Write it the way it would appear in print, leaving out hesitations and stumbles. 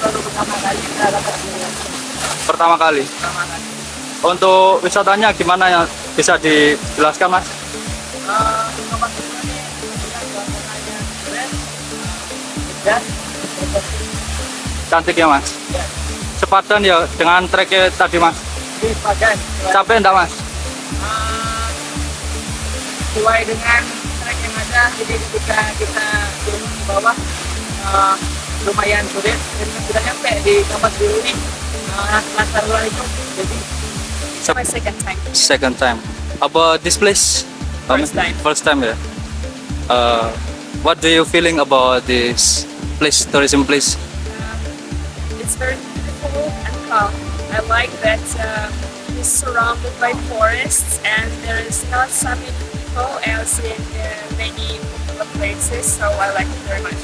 baru pertama kali kita dapat ini. Pertama kali. Pertama kali. Untuk wisatanya gimana ya? Bisa dijelaskan Mas? Kapas Biru ini kemudian suasananya keren, indah, Cantik ya Mas? ya. Sepadan ya dengan treknya tadi Mas? Di Padan. Capek enggak Mas? Sesuai dengan trek yang ada, jadi ketika kita turun di bawah lumayan sulit dan sudah nyampe di Kapas Biru ini latar luar itu. Jadi it's my second time. Second time. About this place? First time. First time ya. What do you feeling about this place, tourism place? It's very beautiful and calm. I like that it's surrounded by forests and there is not so many people as in many popular places, so I like it very much.